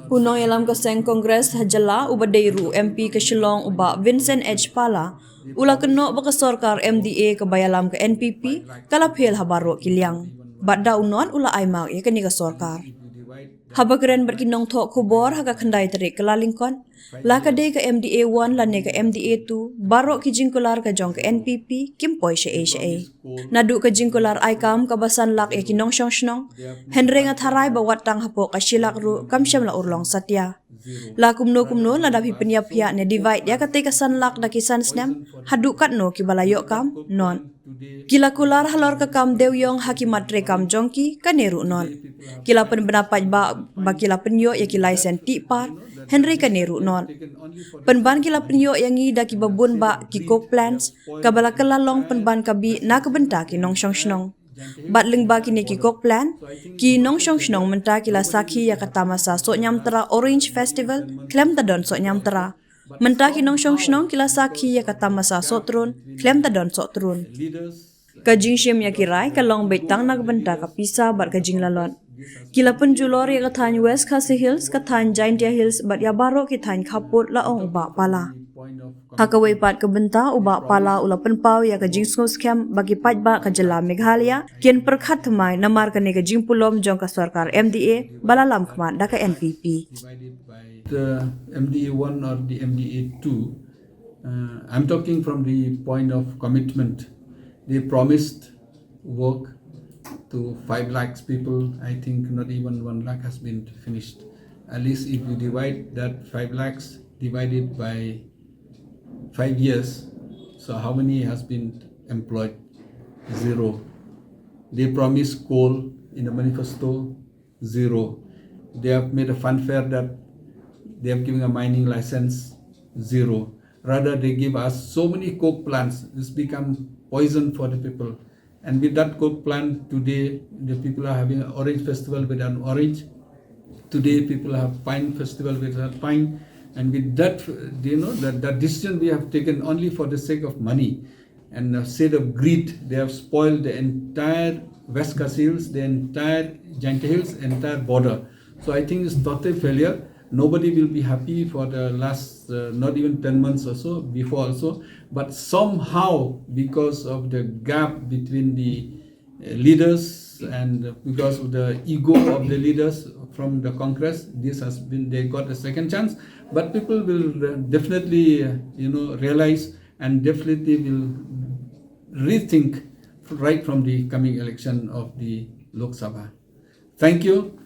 Unang ialam kaseng Kongres Hajala ubadeiru MP ke Shillong Bah Vincent Pala ula kenok baka sorkar MDA ke bayalam ke NPP kalapel habaro kiliang. Badda unon ula aimak ya keni ke sorkar. Habagren berkinong tok kubor haga kendai terik kelalingkon. Lakade ke MDA 1 lane ke MDA 2 barok ki jingkular ke jong ke NPP kimpoi syai. Nadu ke jingkular aikam ke basan lak ya kinong syong syong. Henry ngatharai bawat tang hapok ke silak ru kamsyam la urlong satya. La kumno la dapi peniap-piak ne divide ya kate kesan lak da kisan snem haduk kat no ki balayok kam non. Kila kular halor ke kam dewyong hakimat rekam jongki kaneru non. Kila pen benapat ba kila penyo ya kilai sen tipar Henry kaneru non. Penban kila penyo yang i da ki babun ba ki coke plants kabala kelalong penban kabi na kebenta ki nong syong syong. Bat ling ba kini ki coke plan ki nong syong syong menta kila sakhi ya kata masa sok nyam tera Orange Festival klem tadon sok nyam tera. Menta ki nong syong syong kila sakhi ya kata masa sok turun klem tadon sok turun. Kajing syem ya kirai kalong betang nak benta kapisa bat kajing lalot. Kila penjulor ya kathan West Khasi Hills kathan Jaintia Hills bat ya baro kithan kaput laong Bah Pala. Hakawai pat kebenta Bah Pala ula penpau ya kajing skos kem bagi patba kajela Meghalaya kian perkhat thamai namar kane kajing pulom jong ka sorkar MDA balalam khmat da ka NPP. The MDA 1 or the MDA 2, I'm talking from the point of commitment. They promised work to 5 lakhs people. I think not even 1 lakh has been finished. At least if you divide that 5 lakhs divided by 5 years, so how many has been employed? 0. They promised coal in the manifesto, 0. They have made a funfair that they have given a mining license, 0. Rather, they give us so many coke plants. This become poison for the people. And with that coke plant, today the people are having an orange festival with an orange. Today people have pine festival with a pine. And with that, that decision we have taken only for the sake of money. And instead of greed, they have spoiled the entire West Khasi Hills, the entire Jaintia Hills, entire border. So I think it's total failure. Nobody will be happy for the last not even 10 months or so, before also. But somehow, because of the gap between the leaders and because of the ego of the leaders from the Congress, this has been, they got a second chance. But people will definitely, realize and definitely will rethink right from the coming election of the Lok Sabha. Thank you.